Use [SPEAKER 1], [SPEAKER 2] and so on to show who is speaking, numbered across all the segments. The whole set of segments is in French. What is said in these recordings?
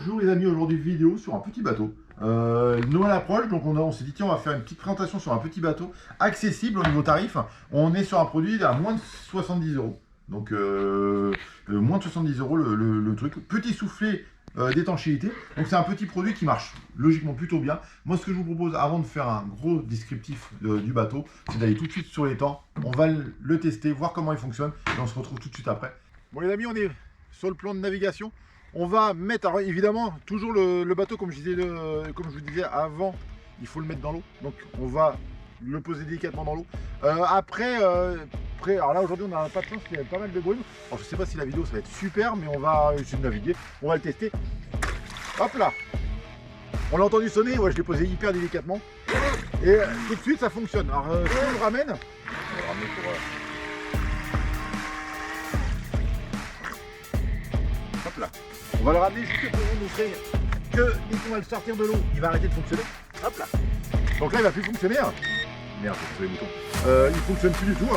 [SPEAKER 1] Bonjour les amis, aujourd'hui vidéo sur un petit bateau. Noël approche, donc on s'est dit tiens on va faire une petite présentation sur un petit bateau accessible au niveau tarif. On est sur un produit à moins de 70 euros. Donc moins de 70 euros le truc. Petit soufflet d'étanchéité. Donc c'est un petit produit qui marche logiquement plutôt bien. Moi ce que je vous propose avant de faire un gros descriptif du bateau, c'est d'aller tout de suite sur les temps. On va le tester, voir comment il fonctionne et on se retrouve tout de suite après. Bon les amis, on est sur le plan de navigation. On va mettre, alors évidemment, toujours le bateau, comme je vous disais avant, il faut le mettre dans l'eau. Donc on va le poser délicatement dans l'eau. Après, alors là aujourd'hui on n'a pas de chance, il y a pas mal de brume. Alors je sais pas si la vidéo ça va être super, mais on va essayer de naviguer. On va le tester. Hop là. On l'a entendu sonner, ouais, je l'ai posé hyper délicatement. Et tout de suite ça fonctionne. Alors si on le ramène, hop là. On va le ramener juste pour vous montrer que dès qu'on va le sortir de l'eau, il va arrêter de fonctionner. Hop là. Donc là, il va plus fonctionner. Merde, c'est les boutons. Il fonctionne plus du tout.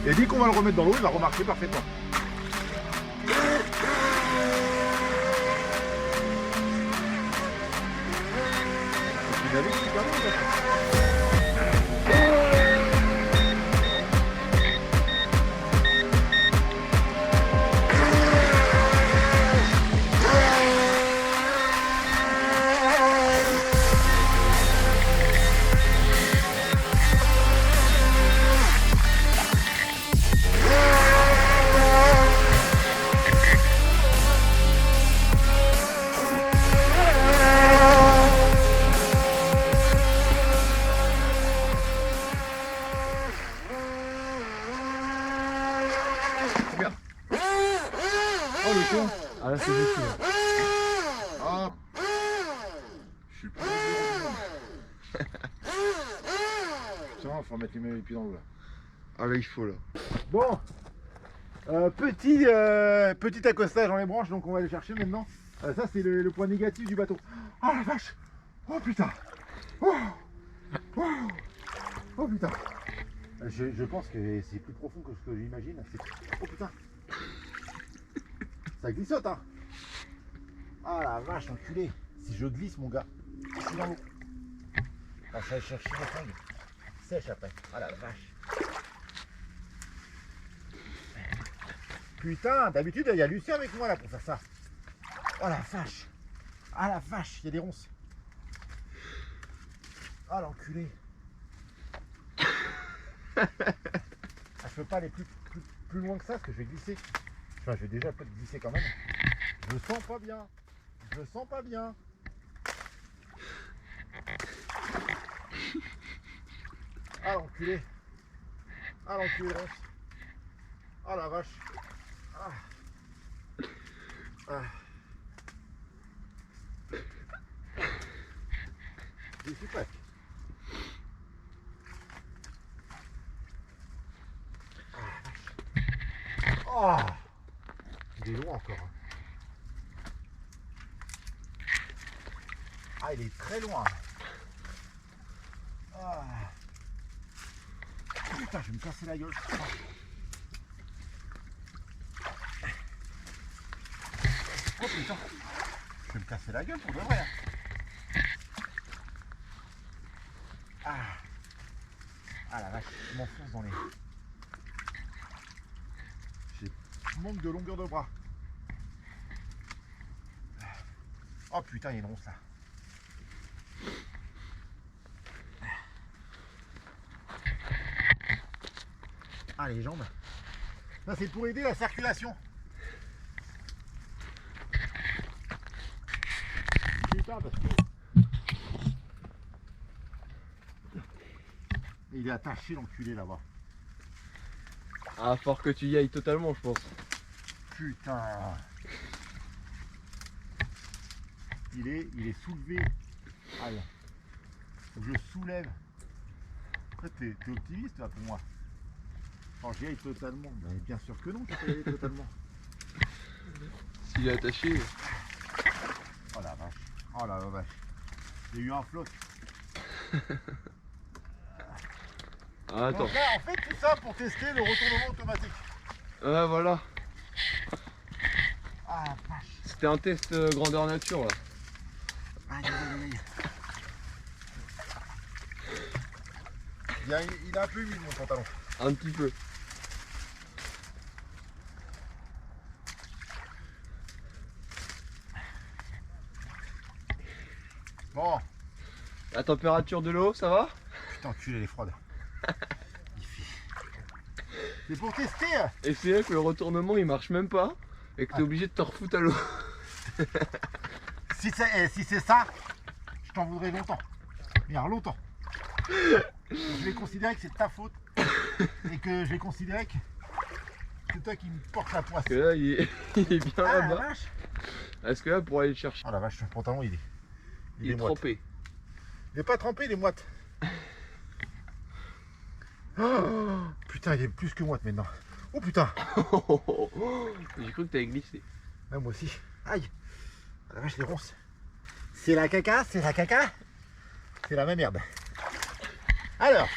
[SPEAKER 1] Et dès qu'on va le remettre dans l'eau, il va remarcher parfaitement. Vous avez super bien, oh le con.
[SPEAKER 2] Ah là c'est juste.
[SPEAKER 1] Ah. Je suis plus tiens, faut mettre les pieds dans l'eau là.
[SPEAKER 2] Ah là il faut là.
[SPEAKER 1] Bon, petit accostage dans les branches, donc on va aller chercher maintenant. Ça c'est le point négatif du bateau. Oh la vache. Oh putain. Oh, oh. Oh putain. Je pense que c'est plus profond que ce que j'imagine. Oh putain. Ça glissote hein. Ah la vache enculé. Si je glisse mon gars, je suis dans l'eau. Ah, ça va chercher les fringues. Sèche après. Ah la vache. Putain, d'habitude il y a Lucien avec moi là pour faire ça. Oh la vache. Ah la vache, il y a des ronces. Ah l'enculé. Ah, je peux pas aller plus loin que ça parce que je vais glisser. Enfin, je vais déjà peut-être glisser quand même. Je le sens pas bien. Je le sens pas bien. Ah l'enculé. Ah l'enculé ronce. Ah la vache. Ah. Ah. Je suis presque. Oh, il est loin encore. Ah, il est très loin. Ah. Putain, je vais me casser la gueule. Oh putain, je vais me casser la gueule pour de vrai. Ah, ah la vache, je m'enfonce dans les... Manque de longueur de bras. Oh putain, il y a une ronce là. Ah les jambes. Ça c'est pour aider la circulation. Je sais pas parce que il est attaché l'enculé là-bas.
[SPEAKER 2] Ah fort que tu y ailles totalement je pense.
[SPEAKER 1] Putain. Il est soulevé. Allez. Je soulève. Après t'es optimiste là pour moi. Quand j'y aille totalement. Ben, bien sûr que non, tu peux y aller totalement.
[SPEAKER 2] S'il est attaché.
[SPEAKER 1] Oh la vache. Oh la vache. Il y a eu un floc.
[SPEAKER 2] Ah, attends.
[SPEAKER 1] Donc là, en fait tout ça pour tester le retournement automatique.
[SPEAKER 2] Ah voilà.
[SPEAKER 1] Ah la vache.
[SPEAKER 2] C'était un test grandeur nature là.
[SPEAKER 1] Aïe, aïe, aïe. Il a un peu humide mon pantalon.
[SPEAKER 2] Un petit peu.
[SPEAKER 1] Bon.
[SPEAKER 2] La température de l'eau, ça va?
[SPEAKER 1] Putain, enculé, elle est froide. C'est pour tester.
[SPEAKER 2] Et c'est vrai que le retournement il marche même pas et que t'es obligé de te refoutre à l'eau.
[SPEAKER 1] Si c'est ça, je t'en voudrais longtemps. Mais alors longtemps. Je vais considérer que c'est de ta faute. Et que je vais considérer que c'est toi qui me porte la poisse.
[SPEAKER 2] Parce que là il est bien
[SPEAKER 1] Ah la
[SPEAKER 2] là-bas.
[SPEAKER 1] vache.
[SPEAKER 2] Est-ce que là pour aller le chercher?
[SPEAKER 1] Oh la vache, le pantalon il
[SPEAKER 2] Il est
[SPEAKER 1] moite.
[SPEAKER 2] trempé.
[SPEAKER 1] Il est pas trempé, il est moite. Oh, putain, il est plus que moite maintenant. Oh putain.
[SPEAKER 2] J'ai cru que t'avais glissé.
[SPEAKER 1] Ouais, moi aussi. Aïe. Oh, la vache, les ronces. C'est la caca, c'est la caca. C'est la même merde. Alors.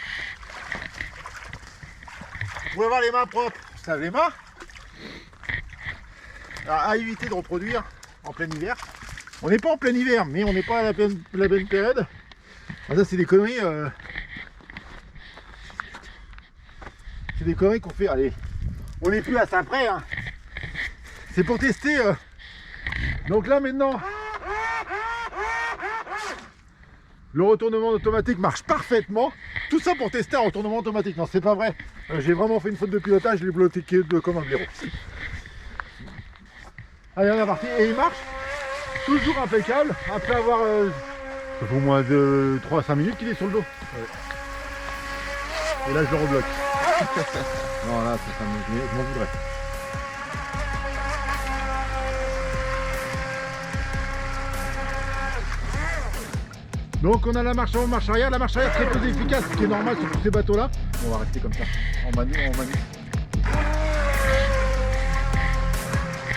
[SPEAKER 1] Vous pouvez avoir les mains propres. On se lave les mains. Alors, à éviter de reproduire en plein hiver. On n'est pas en plein hiver, mais on n'est pas à la bonne période. Alors ça, c'est des conneries. C'est des conneries qu'on fait. Allez, on n'est plus à ça près. Hein. C'est pour tester. Donc là, maintenant, le retournement automatique marche parfaitement. Tout ça pour tester un retournement automatique. Non, c'est pas vrai. J'ai vraiment fait une faute de pilotage. Je l'ai bloqué comme un blaireau. Allez, on est parti. Et il marche toujours impeccable. Après avoir... ça fait au moins 3-5 minutes qu'il est sur le dos. Ouais. Et là, je le rebloque. Non, là, je m'en voudrais. Donc, on a la marche avant, marche arrière. La marche arrière très peu efficace, ce qui est normal sur tous ces bateaux-là. On va rester comme ça, en manu.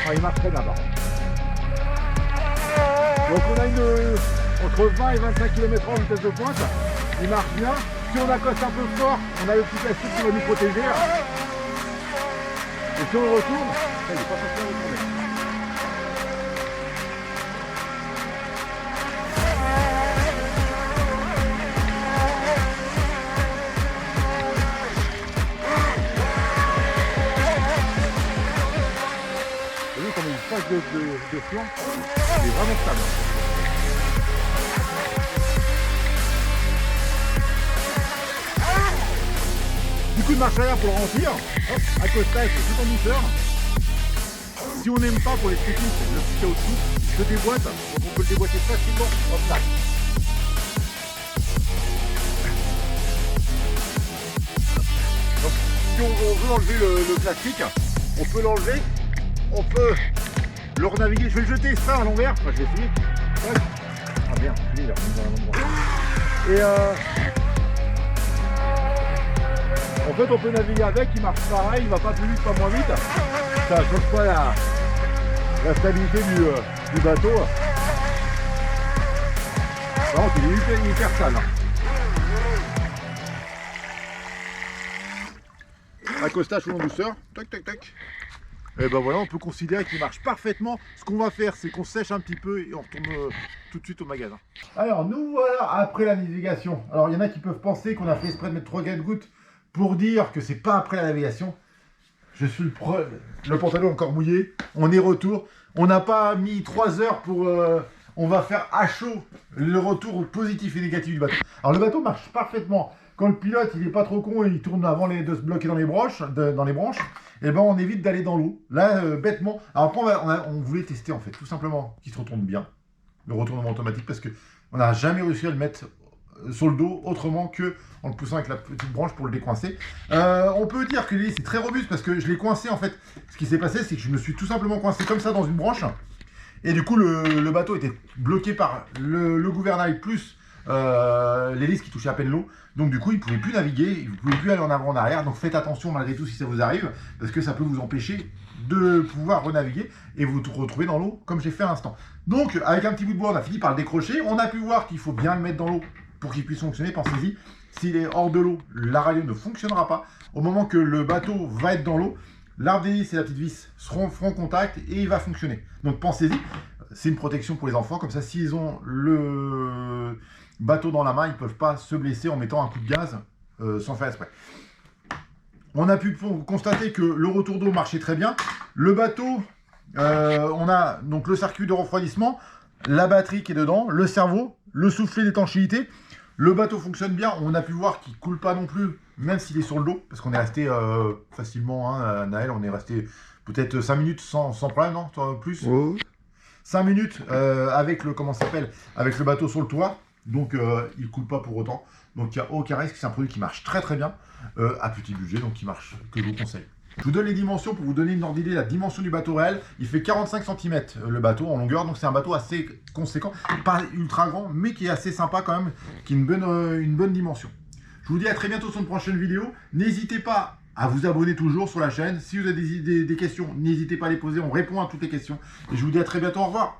[SPEAKER 1] Ah, il marche très bien, par contre. Donc, on a entre 20 et 25 km/h en vitesse de pointe. Il marche bien. Si on accoste un peu fort, on a le petit plastique qui va nous protéger. Et si on retourne, il n'est pas facile à retourner. Vous voyez comme il passe de flanc, il est vraiment stable. Du coup de marche arrière pour le remplir, hop, accostage tout en douceur. Si on n'aime pas pour les trekking, c'est le petit au-dessous, il se déboîte, donc on peut le déboîter facilement, hop là. Donc si on veut enlever le plastique, on peut l'enlever, on peut le renaviguer. Je vais le jeter ça à l'envers, enfin je vais essayer. Hop. Ah merde, il est là, dans un endroit. Et en fait, on peut naviguer avec, il marche pareil, il va pas plus vite, pas moins vite. Ça change pas la stabilité du bateau. Par contre, il est hyper sale. Accostage ou en douceur, tac tac tac. Et ben voilà, on peut considérer qu'il marche parfaitement. Ce qu'on va faire, c'est qu'on sèche un petit peu et on retourne tout de suite au magasin. Alors, nous voilà après la navigation. Alors, il y en a qui peuvent penser qu'on a fait exprès de mettre 3 gouttes pour dire que c'est pas après la navigation. Je suis le pantalon encore mouillé. On est retour. On n'a pas mis 3 heures pour... on va faire à chaud le retour positif et négatif du bateau. Alors, le bateau marche parfaitement. Quand le pilote, il est pas trop con et il tourne avant de se bloquer dans les branches, et ben on évite d'aller dans l'eau. Là, bêtement. Alors après, on voulait tester en fait, tout simplement, qu'il se retourne bien, le retournement automatique, parce que on n'a jamais réussi à le mettre sur le dos autrement que en le poussant avec la petite branche pour le décoincer. On peut dire que c'est très robuste parce que je l'ai coincé en fait. Ce qui s'est passé, c'est que je me suis tout simplement coincé comme ça dans une branche, et du coup le bateau était bloqué par le gouvernail plus l'hélice qui touchait à peine l'eau. Donc du coup, il ne pouvait plus naviguer, vous ne pouvez plus aller en avant en arrière. Donc faites attention malgré tout si ça vous arrive, parce que ça peut vous empêcher de pouvoir renaviguer et vous retrouver dans l'eau comme j'ai fait à l'instant. Donc avec un petit bout de bois, on a fini par le décrocher. On a pu voir qu'il faut bien le mettre dans l'eau pour qu'il puisse fonctionner. Pensez-y, s'il est hors de l'eau, la radio ne fonctionnera pas. Au moment que le bateau va être dans l'eau, l'arbre d'hélice et la petite vis feront contact et il va fonctionner. Donc pensez-y, c'est une protection pour les enfants, comme ça s'ils ont le bateau dans la main, ils ne peuvent pas se blesser en mettant un coup de gaz sans faire exprès. On a pu constater que le retour d'eau marchait très bien. Le bateau, on a donc le circuit de refroidissement, la batterie qui est dedans, le cerveau, le soufflet d'étanchéité. Le bateau fonctionne bien. On a pu voir qu'il ne coule pas non plus, même s'il est sur le dos, parce qu'on est resté facilement, hein, Naël, on est resté peut-être 5 minutes sans problème, non? Plus 5 minutes avec le, comment ça s'appelle, avec le bateau sur le toit. Donc il ne coule pas pour autant. Donc il n'y a aucun risque. C'est un produit qui marche très très bien à petit budget, donc qui marche, que je vous conseille. Je vous donne les dimensions pour vous donner une ordre d'idée, la dimension du bateau réel. Il fait 45 cm le bateau en longueur, donc c'est un bateau assez conséquent, pas ultra grand, mais qui est assez sympa quand même, qui a une bonne dimension. Je vous dis à très bientôt sur une prochaine vidéo. N'hésitez pas à vous abonner toujours sur la chaîne. Si vous avez des questions, n'hésitez pas à les poser, on répond à toutes les questions. Et je vous dis à très bientôt, au revoir.